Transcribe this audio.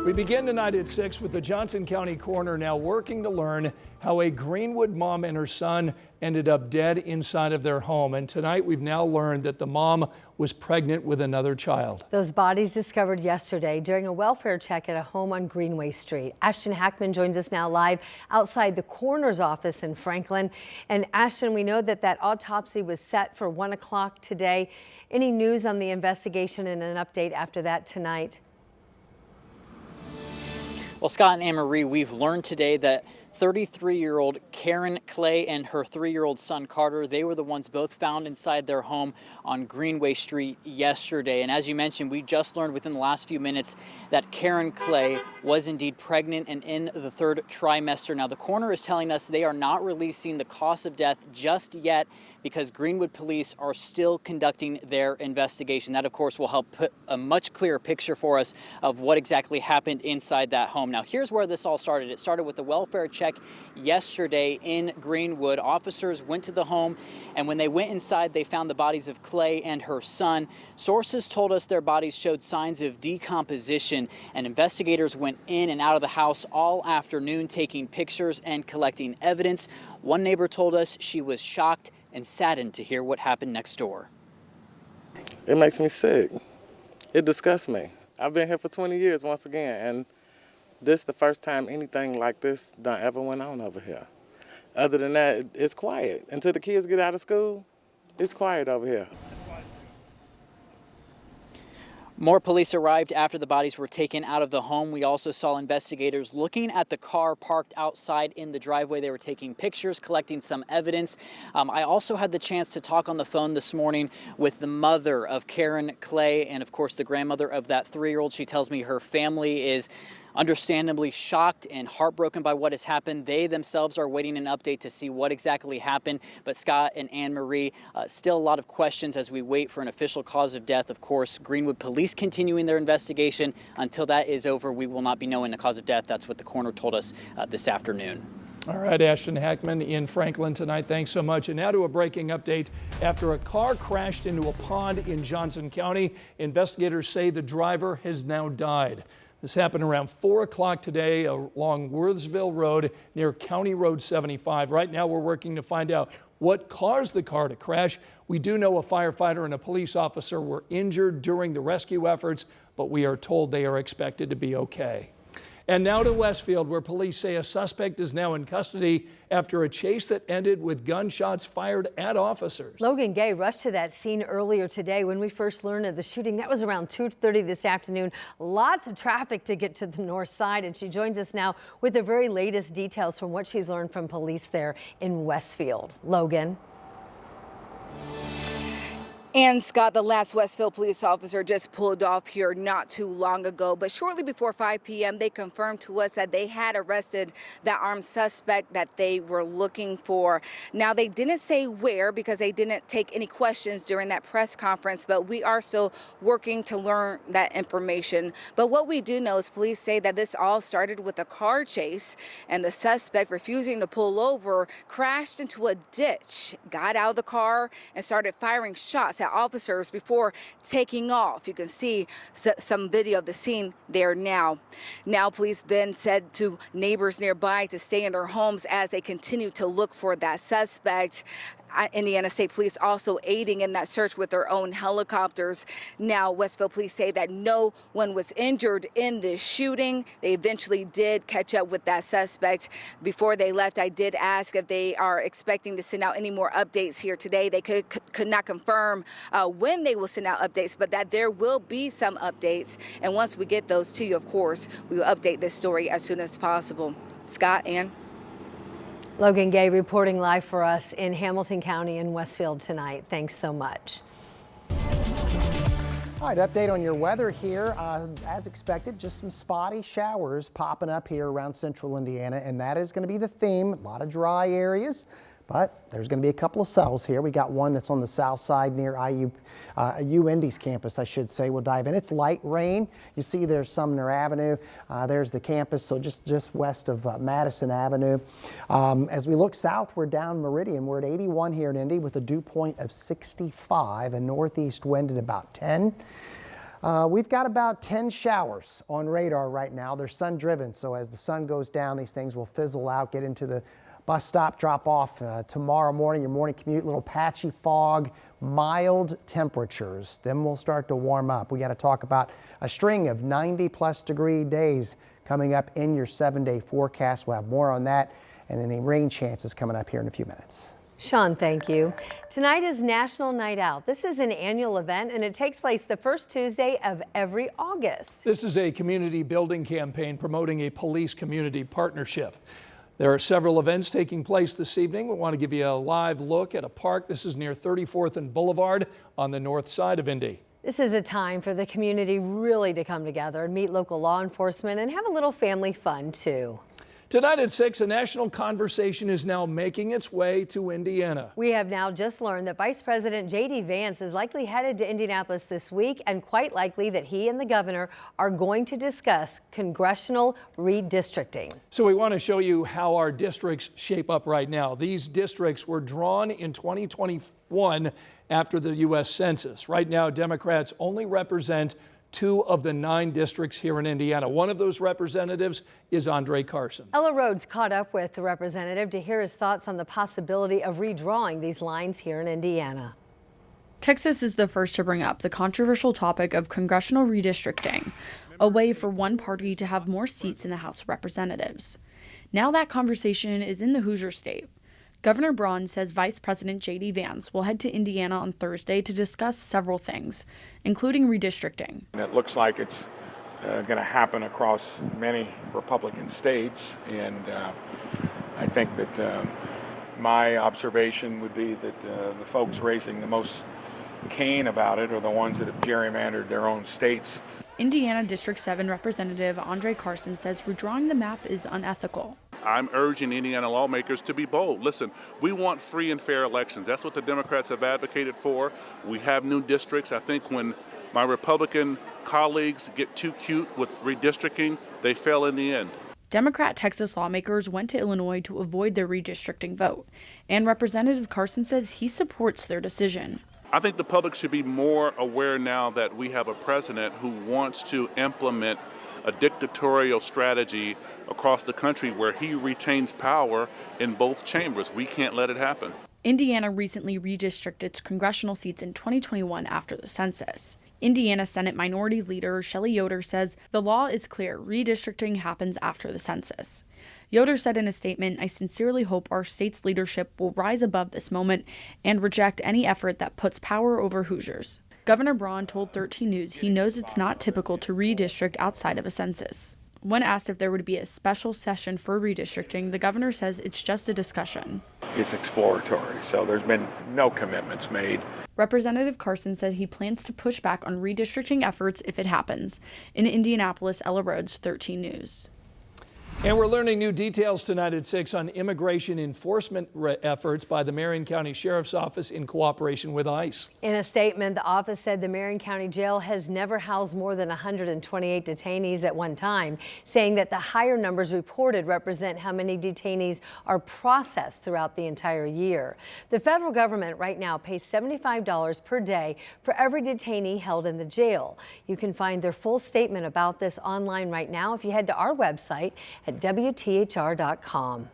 We begin tonight at 6 with the Johnson County coroner now working to learn how a Greenwood mom and her son ended up dead inside of their home. And tonight we've now learned that the mom was pregnant with another child. Those bodies discovered yesterday during a welfare check at a home on Greenway Street. Ashton Hackman joins us now live outside the coroner's office in Franklin. And Ashton, we know that that autopsy was set for 1 o'clock today. Any news on the investigation and an update after that tonight? Well, Scott and Anne-Marie, we've learned today that 33-year-old Karen Clay and her 3-year-old son Carter, they were the ones both found inside their home on Greenway Street yesterday. And as you mentioned, we just learned within the last few minutes that Karen Clay was indeed pregnant and in the 3rd trimester. Now, the coroner is telling us they are not releasing the cause of death just yet because Greenwood police are still conducting their investigation. That, of course, will help put a much clearer picture for us of what exactly happened inside that home. Now, here's where this all started. It started with the welfare check yesterday in Greenwood. Officers went to the home, and when they went inside, they found the bodies of Clay and her son. Sources told us their bodies showed signs of decomposition, and investigators went in and out of the house all afternoon taking pictures and collecting evidence. One neighbor told us she was shocked and saddened to hear what happened next door. It makes me sick. It disgusts me. I've been here for 20 years once again, and this is the first time anything like this done ever went on over here. Other than that, it's quiet. Until the kids get out of school, it's quiet over here. More police arrived after the bodies were taken out of the home. We also saw investigators looking at the car parked outside in the driveway. They were taking pictures, collecting some evidence. I also had the chance to talk on the phone this morning with the mother of Karen Clay and, of course, the grandmother of that 3-year-old. She tells me her family is understandably shocked and heartbroken by what has happened. They themselves are waiting an update to see what exactly happened. But Scott and Anne-Marie, still a lot of questions as we wait for an official cause of death. Of course, Greenwood police continuing their investigation. Until that is over, we will not be knowing the cause of death. That's what the coroner told us this afternoon. All right, Ashton Hackman in Franklin tonight. Thanks so much. And now to a breaking update. After a car crashed into a pond in Johnson County, investigators say the driver has now died. This happened around 4 o'clock today along Worthsville Road near County Road 75. Right now we're working to find out what caused the car to crash. We do know a firefighter and a police officer were injured during the rescue efforts, but we are told they are expected to be okay. And now to Westfield, where police say a suspect is now in custody after a chase that ended with gunshots fired at officers. Logan Gay rushed to that scene earlier today when we first learned of the shooting. That was around 2:30 this afternoon. Lots of traffic to get to the north side, and she joins us now with the very latest details from what she's learned from police there in Westfield. Logan. And Scott, the last Westfield police officer just pulled off here not too long ago. But shortly before 5 p.m., they confirmed to us that they had arrested the armed suspect that they were looking for. Now, they didn't say where because they didn't take any questions during that press conference, but we are still working to learn that information. But what we do know is police say that this all started with a car chase, and the suspect, refusing to pull over, crashed into a ditch, got out of the car, and started firing shots at officers before taking off. You can see some video of the scene there now. Now, police then said to neighbors nearby to stay in their homes as they continue to look for that suspect. Indiana State Police also aiding in that search with their own helicopters. Now, Westfield police say that no one was injured in this shooting. They eventually did catch up with that suspect. Before they left, I did ask if they are expecting to send out any more updates here today. They could not confirm when they will send out updates, but that there will be some updates. And once we get those to you, of course, we will update this story as soon as possible. Scott, Ann. Logan Gay reporting live for us in Hamilton County in Westfield tonight. Thanks so much. All right, update on your weather here. As expected, just some spotty showers popping up here around central Indiana, and that is going to be the theme. A lot of dry areas, but there's going to be a couple of cells here. We got one that's on the south side near UIndy's campus, I should say. We'll dive in. It's light rain. You see there's Sumner Avenue. There's the campus, so just west of Madison Avenue. As we look south, we're down Meridian. We're at 81 here in Indy with a dew point of 65, a northeast wind at about 10. We've got about 10 showers on radar right now. They're sun driven, so as the sun goes down, these things will fizzle out, get into the bus stop, drop off tomorrow morning, your morning commute, little patchy fog, mild temperatures. Then we'll start to warm up. We got to talk about a string of 90-plus-degree days coming up in your 7-day forecast. We'll have more on that and any rain chances coming up here in a few minutes. Sean, thank you. Tonight is National Night Out. This is an annual event and it takes place the first Tuesday of every August. This is a community building campaign promoting a police-community partnership. There are several events taking place this evening. We want to give you a live look at a park. This is near 34th and Boulevard on the north side of Indy. This is a time for the community really to come together and meet local law enforcement and have a little family fun too. Tonight at 6, a national conversation is now making its way to Indiana. We have now just learned that Vice President J.D. Vance is likely headed to Indianapolis this week, and quite likely that he and the governor are going to discuss congressional redistricting. So we want to show you how our districts shape up right now. These districts were drawn in 2021 after the U.S. Census. Right now, Democrats only represent 2 of the 9 districts here in Indiana. One of those representatives is Andre Carson. Ella Rhodes caught up with the representative to hear his thoughts on the possibility of redrawing these lines here in Indiana. Texas is the first to bring up the controversial topic of congressional redistricting, a way for one party to have more seats in the House of Representatives. Now that conversation is in the Hoosier state. Governor Braun says Vice President J.D. Vance will head to Indiana on Thursday to discuss several things, including redistricting. And it looks like it's going to happen across many Republican states, and I think that my observation would be that the folks raising the most cane about it are the ones that have gerrymandered their own states. Indiana District 7 Representative Andre Carson says redrawing the map is unethical. I'm urging Indiana lawmakers to be bold. Listen, we want free and fair elections. That's what the Democrats have advocated for. We have new districts. I think when my Republican colleagues get too cute with redistricting, they fail in the end. Democrat Texas lawmakers went to Illinois to avoid their redistricting vote, and Representative Carson says he supports their decision. I think the public should be more aware now that we have a president who wants to implement a dictatorial strategy across the country where he retains power in both chambers. We can't let it happen. Indiana recently redistricted its congressional seats in 2021 after the census. Indiana Senate Minority Leader Shelley Yoder says the law is clear. Redistricting happens after the census. Yoder said in a statement, "I sincerely hope our state's leadership will rise above this moment and reject any effort that puts power over Hoosiers." Governor Braun told 13 News he knows it's not typical to redistrict outside of a census. When asked if there would be a special session for redistricting, the governor says it's just a discussion. It's exploratory, so there's been no commitments made. Representative Carson said he plans to push back on redistricting efforts if it happens. In Indianapolis, Ella Rhodes, 13 News. And we're learning new details tonight at 6 on immigration enforcement efforts by the Marion County Sheriff's Office in cooperation with ICE. In a statement, the office said the Marion County Jail has never housed more than 128 detainees at one time, saying that the higher numbers reported represent how many detainees are processed throughout the entire year. The federal government right now pays $75 per day for every detainee held in the jail. You can find their full statement about this online right now if you head to our website at WTHR.com.